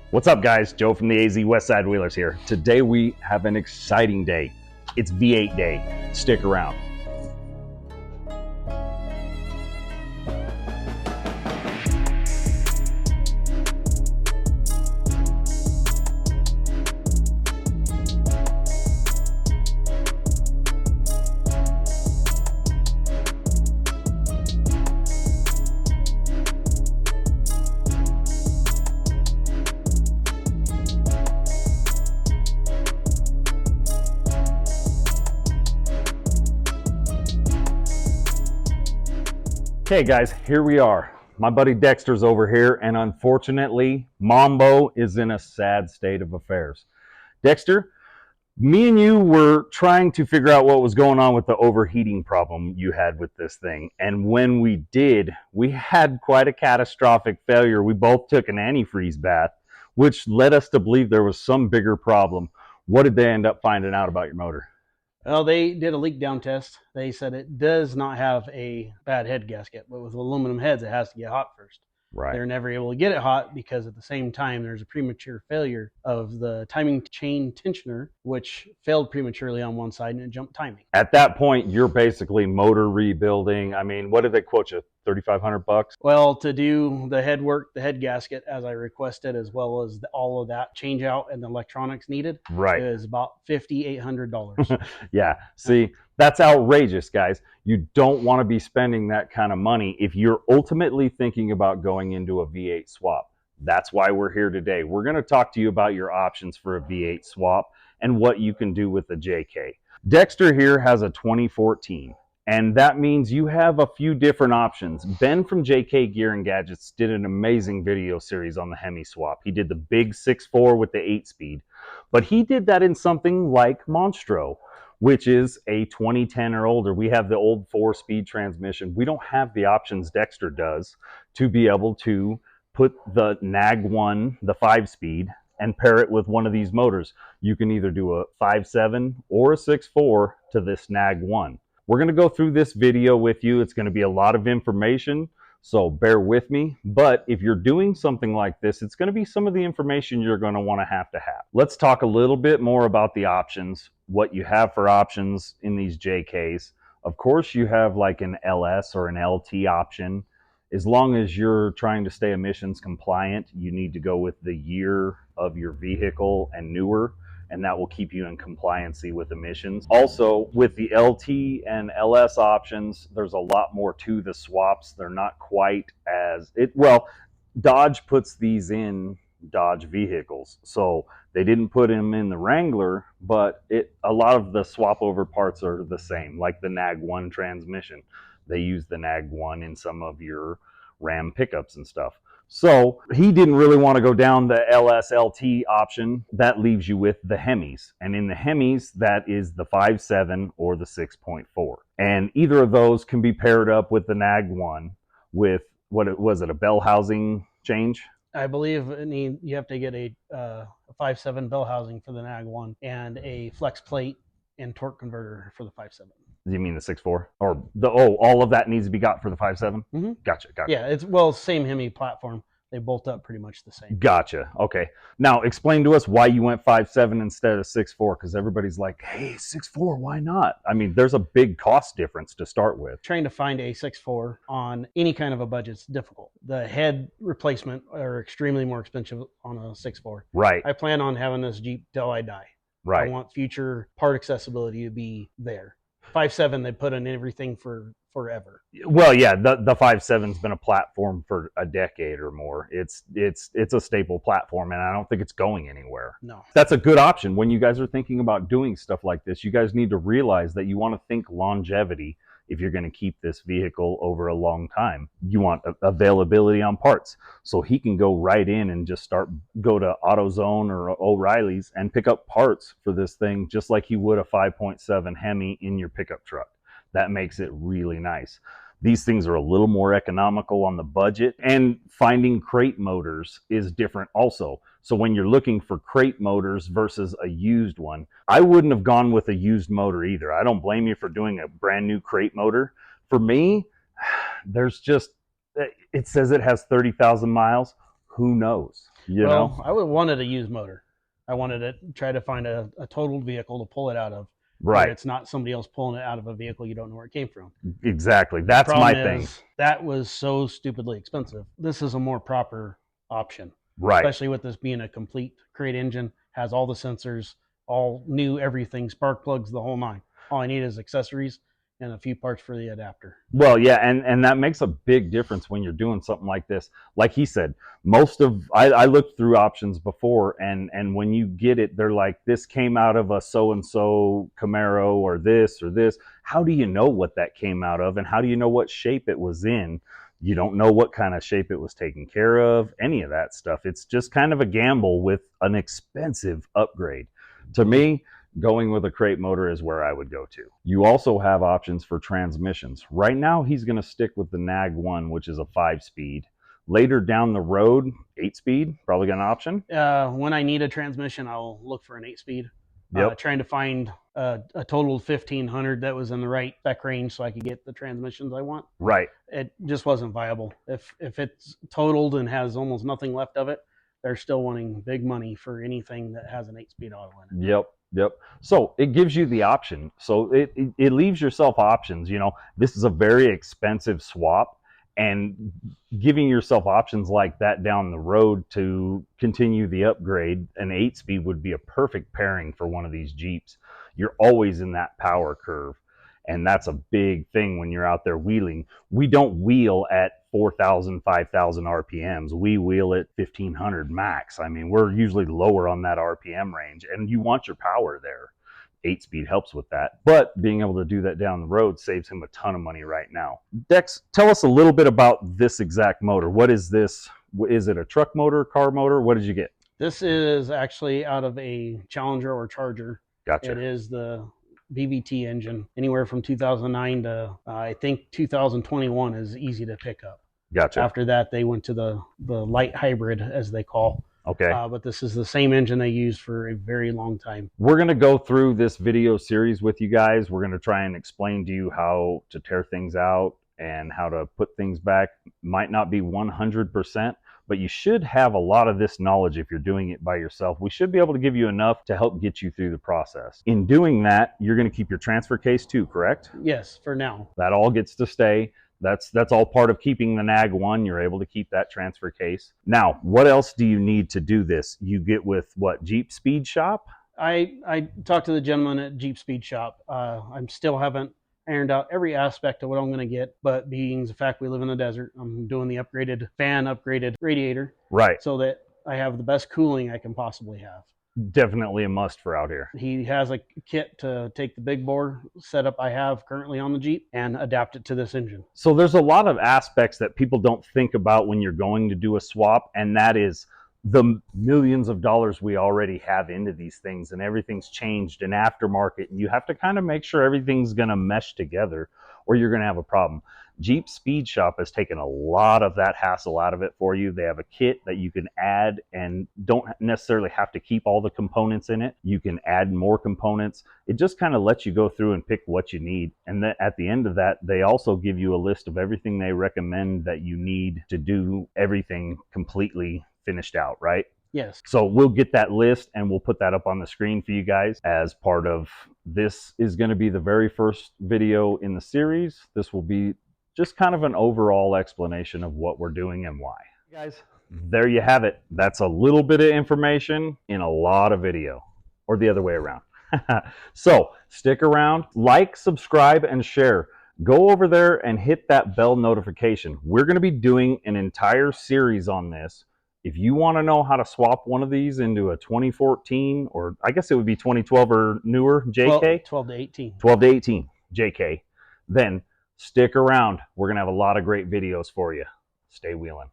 What's up, guys? Joe from the AZ Westside Wheelers here. Today we have an exciting day. It's V8 day. Stick around. Okay, guys, here we are. My buddy Dexter's over here, and unfortunately, Mambo is in a sad state of affairs. Dexter, me and you were trying to figure out what was going on with the overheating problem you had with this thing. And when we did, we had quite a catastrophic failure. We both took an antifreeze bath, which led us to believe there was some bigger problem. What did they end up finding out about your motor? Well, they did a leak down test. They said it does not have a bad head gasket, but with aluminum heads, it has to get hot first. Right. They're never able to get it hot because at the same time, there's a premature failure of the timing chain tensioner, which failed prematurely on one side and it jumped timing. At that point, you're basically motor rebuilding. I mean, what did they quote you? $3,500? Well, to do the head work, the head gasket, as I requested, as well as all of that change out and the electronics needed, Right. is about $5,800. Yeah. See, that's outrageous, guys. You don't want to be spending that kind of money if you're ultimately thinking about going into a V8 swap. That's why we're here today. We're going to talk to you about your options for a V8 swap and what you can do with the JK. Dexter here has a 2014. And that means you have a few different options. Ben from JK Gear and Gadgets did an amazing video series on the Hemi swap. He did the big 6.4 with the 8-speed, but he did that in something like Monstro, which is a 2010 or older. We have the old 4-speed transmission. We don't have the options Dexter does to be able to put the NAG 1, the 5-speed, and pair it with one of these motors. You can either do a 5.7 or a 6.4 to this NAG 1. We're going to go through this video with you. It's going to be a lot of information, so bear with me. But if you're doing something like this, it's going to be some of the information you're going to want to have. Let's talk a little bit more about the options, what you have for options in these JKs. Of course, you have like an LS or an LT option. As long as you're trying to stay emissions compliant, you need to go with the year of your vehicle and newer, and that will keep you in compliancy with emissions. Also, with the LT and LS options, there's a lot more to the swaps. They're not quite as Dodge puts these in Dodge vehicles, so they didn't put them in the Wrangler, but a lot of the swap over parts are the same, like the NAG 1 transmission. They use the NAG 1 in some of your Ram pickups and stuff. So he didn't really want to go down the LS-LT option. That leaves you with the Hemis. And in the Hemis, that is the 5.7 or the 6.4. And either of those can be paired up with the NAG 1 with, a bell housing change? I believe you have to get a 5.7 bell housing for the NAG 1 and a flex plate and torque converter for the 5.7. You mean the 6.4? Or all of that needs to be got for the 5.7? Mm-hmm. Gotcha. Yeah, it's same Hemi platform. They bolt up pretty much the same. Gotcha. Okay. Now explain to us why you went 5.7 instead of 6.4, because everybody's like, hey, 6.4, why not? I mean, there's a big cost difference to start with. Trying to find a 6.4 on any kind of a budget is difficult. The head replacement are extremely more expensive on a 6.4. Right. I plan on having this Jeep till I die. Right. I want future part accessibility to be there. 5.7, they put in everything for forever. Well, yeah, the 5.7's been a platform for a decade or more. It's a staple platform, and I don't think it's going anywhere. No. That's a good option. When you guys are thinking about doing stuff like this, you guys need to realize that you want to think longevity. If you're going to keep this vehicle over a long time, you want availability on parts. So he can go right in and just go to AutoZone or O'Reilly's and pick up parts for this thing, just like you would a 5.7 Hemi in your pickup truck. That makes it really nice. These things are a little more economical on the budget, and finding crate motors is different also. So when you're looking for crate motors versus a used one, I wouldn't have gone with a used motor either. I don't blame you for doing a brand new crate motor. For me, it says it has 30,000 miles. Who knows? you know? Well, I would wanted a used motor. I wanted to try to find a totaled vehicle to pull it out of, where Right. it's not somebody else pulling it out of a vehicle you don't know where it came from. Exactly. The That's my problem thing. is that was so stupidly expensive. This is a more proper option, Right. especially with this being a complete crate engine, has all the sensors, all new everything, spark plugs, the whole nine. All I need is accessories and a few parts for the adapter. Well, yeah, and that makes a big difference when you're doing something like this. Like he said, I looked through options before, and when you get it, they're like, this came out of a so and so Camaro or this or this. How do you know what that came out of, and how do you know what shape it was in? You don't know what kind of shape it was taken care of, any of that stuff. It's just kind of a gamble with an expensive upgrade. To me, going with a crate motor is where I would go to. You also have options for transmissions. Right now, he's going to stick with the NAG 1, which is a 5-speed. Later down the road, 8-speed, probably got an option. When I need a transmission, I'll look for an 8-speed. Yep. Trying to find a total 1500 that was in the right spec range so I could get the transmissions I want. Right. It just wasn't viable. If it's totaled and has almost nothing left of it, they're still wanting big money for anything that has an 8-speed auto in it. Yep. Yep. So it gives you the option. So it leaves yourself options. You know, this is a very expensive swap, and giving yourself options like that down the road to continue the upgrade, an 8-speed would be a perfect pairing for one of these Jeeps. You're always in that power curve. And that's a big thing when you're out there wheeling. We don't wheel at 4,000, 5,000 RPMs. We wheel at 1,500 max. I mean, we're usually lower on that RPM range, and you want your power there. 8-speed helps with that, but being able to do that down the road saves him a ton of money right now. Dex, tell us a little bit about this exact motor. What is this? Is it a truck motor, car motor? What did you get? This is actually out of a Challenger or Charger. Gotcha. It is the BBT engine, anywhere from 2009 to I think 2021 is easy to pick up. Gotcha. After that, they went to the light hybrid, as they call. Okay. But this is the same engine they used for a very long time. We're going to go through this video series with you guys. We're going to try and explain to you how to tear things out and how to put things back. Might not be 100%, but you should have a lot of this knowledge if you're doing it by yourself. We should be able to give you enough to help get you through the process. In doing that, you're going to keep your transfer case too, correct? Yes, for now. That all gets to stay. That's all part of keeping the NAG 1. You're able to keep that transfer case. Now, what else do you need to do this? You get with what, Jeep Speed Shop? I talked to the gentleman at Jeep Speed Shop. I still haven't ironed out every aspect of what I'm going to get, but being the fact we live in the desert, I'm doing the upgraded fan, upgraded radiator, right, so that I have the best cooling I can possibly have. Definitely a must for out here. He has a kit to take the big bore setup I have currently on the Jeep and adapt it to this engine. So there's a lot of aspects that people don't think about when you're going to do a swap, and that is the millions of dollars we already have into these things, and everything's changed in aftermarket, and you have to kind of make sure everything's going to mesh together or you're going to have a problem. Jeep Speed Shop has taken a lot of that hassle out of it for you. They have a kit that you can add and don't necessarily have to keep all the components in it. You can add more components. It just kind of lets you go through and pick what you need. And then at the end of that, they also give you a list of everything they recommend that you need to do everything completely finished out, right? Yes. So we'll get that list and we'll put that up on the screen for you guys as part of this. Is going to be the very first video in the series. This will be just kind of an overall explanation of what we're doing and why. Guys, there you have it. That's a little bit of information in a lot of video, or the other way around. So stick around, like, subscribe, and share. Go over there and hit that bell notification. We're going to be doing an entire series on this. If you want to know how to swap one of these into a 2014, or I guess it would be 2012 or newer, JK? 12 to 18. 12 to 18, JK. Then stick around. We're going to have a lot of great videos for you. Stay wheeling.